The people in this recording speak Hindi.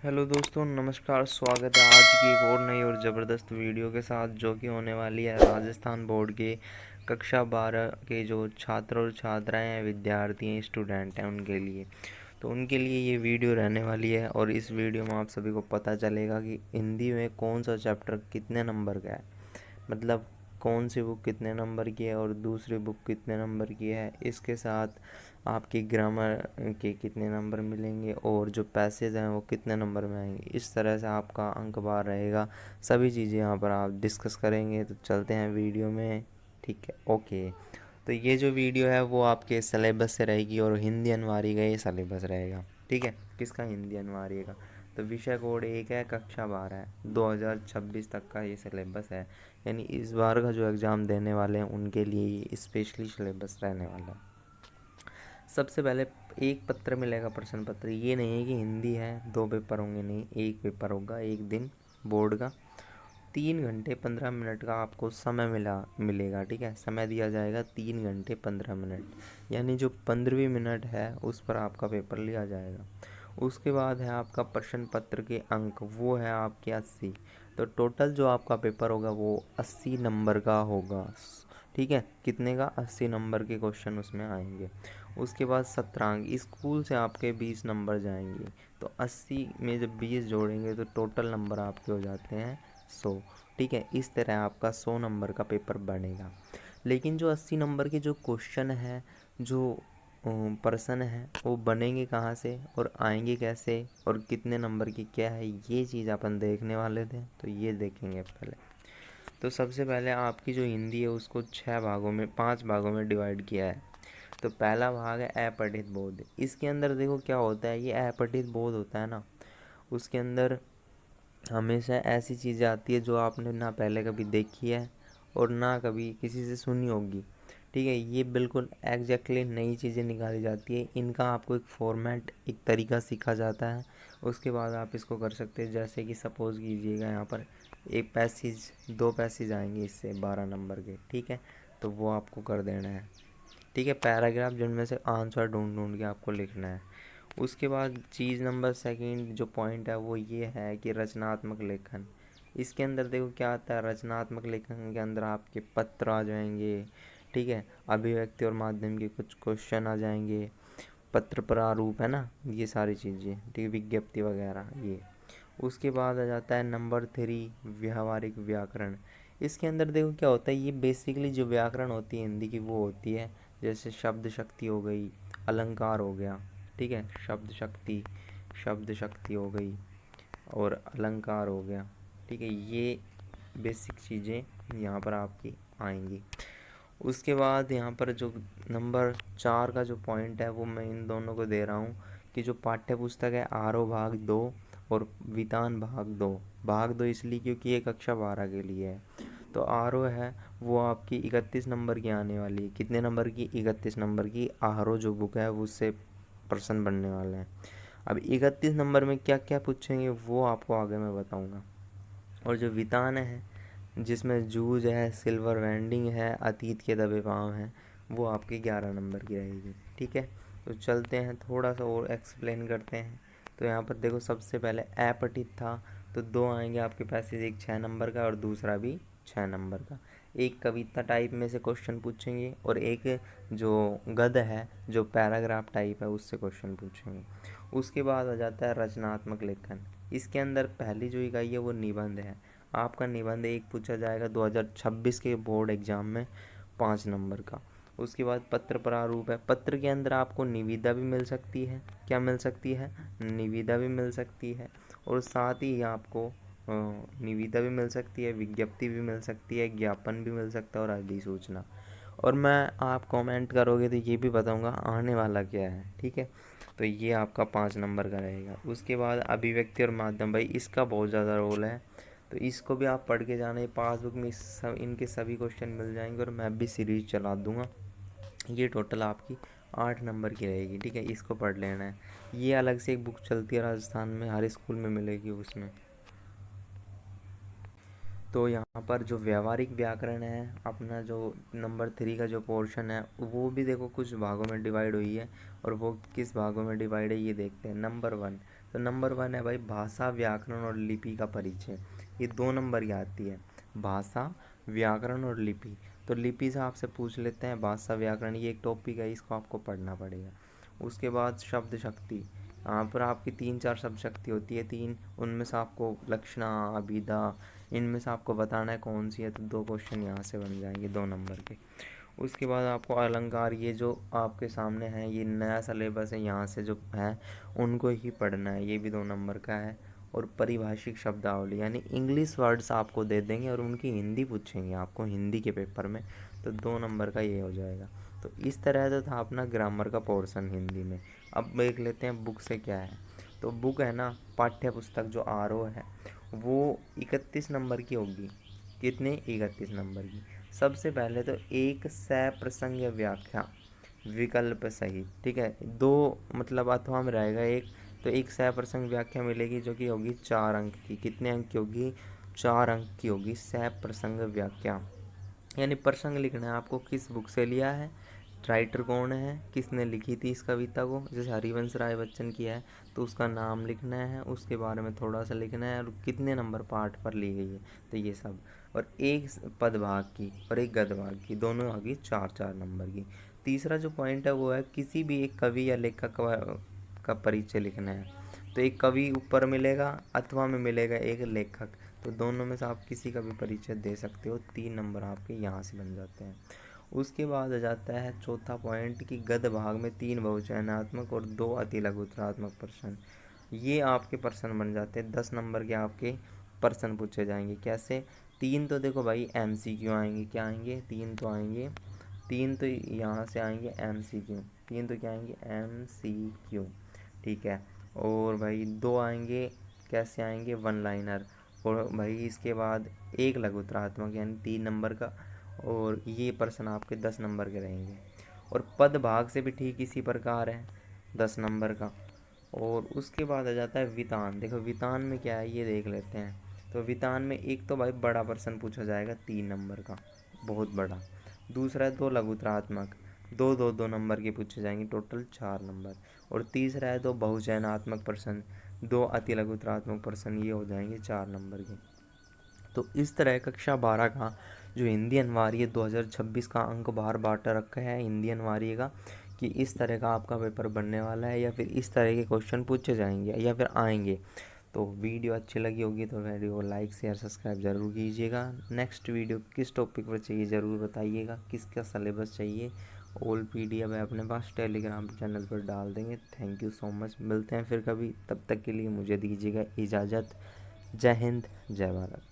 हेलो दोस्तों, नमस्कार। स्वागत है आज की एक और नई और ज़बरदस्त वीडियो के साथ, जो कि होने वाली है राजस्थान बोर्ड के कक्षा 12 के जो छात्र और छात्राएं हैं, विद्यार्थी हैं, स्टूडेंट हैं, उनके लिए। तो उनके लिए ये वीडियो रहने वाली है और इस वीडियो में आप सभी को पता चलेगा कि हिंदी में कौन सा चैप्टर कितने नंबर का है, मतलब कौन सी बुक कितने नंबर की है और दूसरी बुक कितने नंबर की है। इसके साथ आपकी ग्रामर के कितने नंबर मिलेंगे और जो पैसेज हैं वो कितने नंबर में आएंगे। इस तरह से आपका अंक बार रहेगा। सभी चीज़ें यहाँ पर आप डिस्कस करेंगे। तो चलते हैं वीडियो में। ठीक है, ओके। तो ये जो वीडियो है वो आपके सिलेबस से रहेगी और हिंदी अनिवार्य का ये सिलेबस रहेगा। ठीक है, किसका? हिंदी अनिवार्य का। तो विषय कोड 1 है, कक्षा 12 है, 2026 तक का ये सिलेबस है। यानी इस बार का जो एग्ज़ाम देने वाले हैं उनके लिए ये स्पेशली सिलेबस रहने वाला है। सबसे पहले एक पत्र मिलेगा, प्रश्न पत्र। ये नहीं है कि हिंदी है 2 पेपर होंगे, नहीं, एक पेपर होगा एक दिन बोर्ड का। 3 घंटे 15 मिनट का आपको समय मिलेगा। ठीक है, समय दिया जाएगा 3 घंटे 15 मिनट। यानी जो 15वीं मिनट है उस पर आपका पेपर लिया जाएगा। उसके बाद है आपका प्रश्न पत्र के अंक, वो है आपके 80। तो टोटल जो आपका पेपर होगा वो 80 नंबर का होगा। ठीक है, कितने का? 80 नंबर के क्वेश्चन उसमें आएंगे। उसके बाद सत्रांक, स्कूल से आपके 20 नंबर जाएंगे। तो 80 में जब 20 जोड़ेंगे तो टोटल नंबर आपके हो जाते हैं 100। ठीक है, इस तरह आपका 100 नंबर का पेपर बनेगा। लेकिन जो 80 नंबर के जो क्वेश्चन है, जो पर्सन है, वो बनेंगे कहाँ से और आएंगे कैसे और कितने नंबर की क्या है, ये चीज़ अपन देखने वाले थे। तो ये देखेंगे पहले। तो सबसे पहले आपकी जो हिंदी है उसको 5 भागों में डिवाइड किया है। तो पहला भाग है अपठित बोध। इसके अंदर देखो क्या होता है, ये अपठित बोध होता है ना, उसके अंदर हमेशा ऐसी चीज़ें आती है जो आपने ना पहले कभी देखी है और ना कभी किसी से सुनी होगी। ठीक है, ये बिल्कुल एग्जैक्टली नई चीज़ें निकाली जाती है। इनका आपको एक फॉर्मेट, एक तरीका सीखा जाता है। उसके बाद आप इसको कर सकते हैं। जैसे कि सपोज़ कीजिएगा यहाँ पर एक पैसेज, 2 पैसेज आएंगे इससे 12 नंबर के। ठीक है, तो वो आपको कर देना है। ठीक है, पैराग्राफ जिनमें से आंसर ढूंढ ढूंढ के आपको लिखना है। उसके बाद चीज़ नंबर सेकंड जो पॉइंट है वो ये है कि रचनात्मक लेखन। इसके अंदर देखो क्या आता है, रचनात्मक लेखन के अंदर आपके पत्र आ जाएंगे। ठीक है, अभिव्यक्ति और माध्यम के कुछ क्वेश्चन आ जाएंगे, पत्र प्रारूप है ना, ये सारी चीज़ें। ठीक है, विज्ञप्ति वगैरह ये। उसके बाद आ जाता है नंबर 3, व्यावहारिक व्याकरण। इसके अंदर देखो क्या होता है, ये बेसिकली जो व्याकरण होती है हिंदी की वो होती है, जैसे शब्द शक्ति हो गई, अलंकार हो गया। ठीक है, शब्द शक्ति हो गई और अलंकार हो गया। ठीक है, ये बेसिक चीज़ें यहाँ पर आपकी आएंगी। उसके बाद यहाँ पर जो नंबर 4 का जो पॉइंट है वो मैं इन दोनों को दे रहा हूँ कि जो पाठ्य पुस्तक है आरो भाग 2 और वितान भाग दो इसलिए क्योंकि ये कक्षा 12 के लिए है। तो आरो है वो आपकी 31 नंबर की आने वाली है। कितने नंबर की? 31 नंबर की आरो जो बुक है वो उससे प्रश्न बनने वाले हैं। अब 31 नंबर में क्या क्या पूछेंगे वो आपको आगे मैं बताऊंगा। और जो वितान है जिसमें जूझ है, सिल्वर वेंडिंग है, अतीत के दबे पाँव हैं, वो आपकी 11 नंबर की रहेगी। ठीक है, तो चलते हैं थोड़ा सा और एक्सप्लेन करते हैं। तो यहाँ पर देखो सबसे पहले अपठित था, तो 2 आएंगे आपके पैसेज, एक 6 नंबर का और दूसरा भी 6 नंबर का। एक कविता टाइप में से क्वेश्चन पूछेंगे और एक जो गद्य है, जो पैराग्राफ टाइप है, उससे क्वेश्चन पूछेंगे। उसके बाद आ जाता है रचनात्मक लेखन। इसके अंदर पहली जो इकाई है वो निबंध है। आपका निबंध एक पूछा जाएगा 2026 के बोर्ड एग्ज़ाम में, 5 नंबर का। उसके बाद पत्र प्रारूप है। पत्र के अंदर आपको निविदा भी मिल सकती है। क्या मिल सकती है? निविदा भी मिल सकती है। और साथ ही आपको निविदा भी मिल सकती है, विज्ञप्ति भी मिल सकती है, ज्ञापन भी मिल सकता है और अधिसूचना। और मैं, आप कमेंट करोगे तो ये भी बताऊंगा आने वाला क्या है। ठीक है, तो ये आपका 5 नंबर का रहेगा। उसके बाद अभिव्यक्ति और माध्यम, भाई इसका बहुत ज़्यादा रोल है, तो इसको भी आप पढ़ के जाना। पासबुक में सब इनके सभी क्वेश्चन मिल जाएंगे और मैं भी सीरीज चला दूंगा। ये टोटल आपकी 8 नंबर की रहेगी। ठीक है, इसको पढ़ लेना है। ये अलग से एक बुक चलती है राजस्थान में, हर स्कूल में मिलेगी उसमें। तो यहाँ पर जो व्यावहारिक व्याकरण है अपना, जो नंबर 3 का जो पोर्शन है, वो भी देखो कुछ भागों में डिवाइड हुई है। और वो किस भागों में डिवाइड है ये देखते हैं। नंबर 1, तो नंबर 1 है भाई भाषा, व्याकरण और लिपि का परिचय। ये 2 नंबर की आती है, भाषा, व्याकरण और लिपि। तो लिपि से आपसे पूछ लेते हैं, भाषा व्याकरण ये एक टॉपिक है, इसको आपको पढ़ना पड़ेगा। उसके बाद शब्द शक्ति, यहाँ पर आपकी 3-4 शब्द शक्ति होती है, 3, उनमें से आपको लक्षणा, अभिधा, इनमें से आपको बताना है कौन सी है। तो 2 क्वेश्चन यहाँ से बन जाएंगे 2 नंबर के। उसके बाद आपको अलंकार, ये जो आपके सामने है ये नया सिलेबस है, यहाँ से जो है उनको ही पढ़ना है, ये भी 2 नंबर का है। और परिभाषिक शब्दावली यानी इंग्लिश वर्ड्स आपको दे देंगे और उनकी हिंदी पूछेंगे आपको हिंदी के पेपर में, तो 2 नंबर का ये हो जाएगा। तो इस तरह से था अपना ग्रामर का पोर्शन हिंदी में। अब देख लेते हैं बुक से क्या है। तो बुक है ना, पाठ्य पुस्तक जो आरओ है वो 31 नंबर की होगी। कितने? 31 नंबर की। सबसे पहले तो एक सप्रसंग व्याख्या विकल्प सही, ठीक है, 2 मतलब अथवा में रहेगा एक, तो एक सप्रसंग व्याख्या मिलेगी जो कि होगी 4 अंक की। कितने अंक की होगी? 4 अंक की होगी सप्रसंग व्याख्या। यानी प्रसंग लिखना है आपको, किस बुक से लिया है, राइटर कौन है, किसने लिखी थी इस कविता को। जैसे हरिवंश राय बच्चन की है तो उसका नाम लिखना है, उसके बारे में थोड़ा सा लिखना है और कितने नंबर पार्ट पर ली गई है, तो ये सब। और एक पद भाग की और एक गद्य भाग की, दोनों होगी 4-4 नंबर की। तीसरा जो पॉइंट है वो है किसी भी एक कवि या लेखक का परिचय लिखना है। तो एक कवि ऊपर मिलेगा अथवा में मिलेगा एक लेखक, तो दोनों में से आप किसी का भी परिचय दे सकते हो। 3 नंबर आपके यहाँ से बन जाते हैं। उसके बाद आ जाता है चौथा पॉइंट कि गद्य भाग में 3 बहुवचनात्मक और 2 अति लघुत्तरात्मक प्रश्न। ये आपके प्रश्न बन जाते हैं, 10 नंबर के आपके प्रश्न पूछे जाएंगे। कैसे? 3 तो देखो भाई MCQ आएंगे, क्या आएंगे? 3 तो आएंगे, 3 तो यहाँ से आएंगे MCQ, 3 तो क्या आएंगे? MCQ, ठीक है। और भाई 2 आएंगे, कैसे आएंगे? 1 लाइनर। और भाई इसके बाद एक लघुत्तरात्मक यानी 3 नंबर का, और ये प्रश्न आपके 10 नंबर के रहेंगे। और पद भाग से भी ठीक इसी प्रकार है, 10 नंबर का। और उसके बाद आ जाता है वितान। देखो वितान में क्या है ये देख लेते हैं। तो वितान में एक तो भाई बड़ा प्रश्न पूछा जाएगा 3 नंबर का, बहुत बड़ा। दूसरा है 2 लघुत्तरात्मक, 2 नंबर के पूछे जाएंगे, टोटल 4 नंबर। और तीसरा है 2 बहुचयनात्मक प्रश्न, 2 अति लघुत्तरात्मक प्रश्न, ये हो जाएंगे 4 नंबर के। तो इस तरह कक्षा 12 का जो हिंदी अनिवार्य 2026 का अंक बार बांटा रखा है हिंदी अनिवार्य का, कि इस तरह का आपका पेपर बनने वाला है या फिर इस तरह के क्वेश्चन पूछे जाएंगे या फिर आएंगे। तो वीडियो अच्छी लगी होगी तो वीडियो को लाइक शेयर सब्सक्राइब ज़रूर कीजिएगा। नेक्स्ट वीडियो किस टॉपिक पर चाहिए ज़रूर बताइएगा, किसका सिलेबस चाहिए। ऑल PDF है अपने पास, टेलीग्राम चैनल पर डाल देंगे। थैंक यू सो मच, मिलते हैं फिर कभी, तब तक के लिए मुझे दीजिएगा इजाज़त। जय हिंद, जय भारत।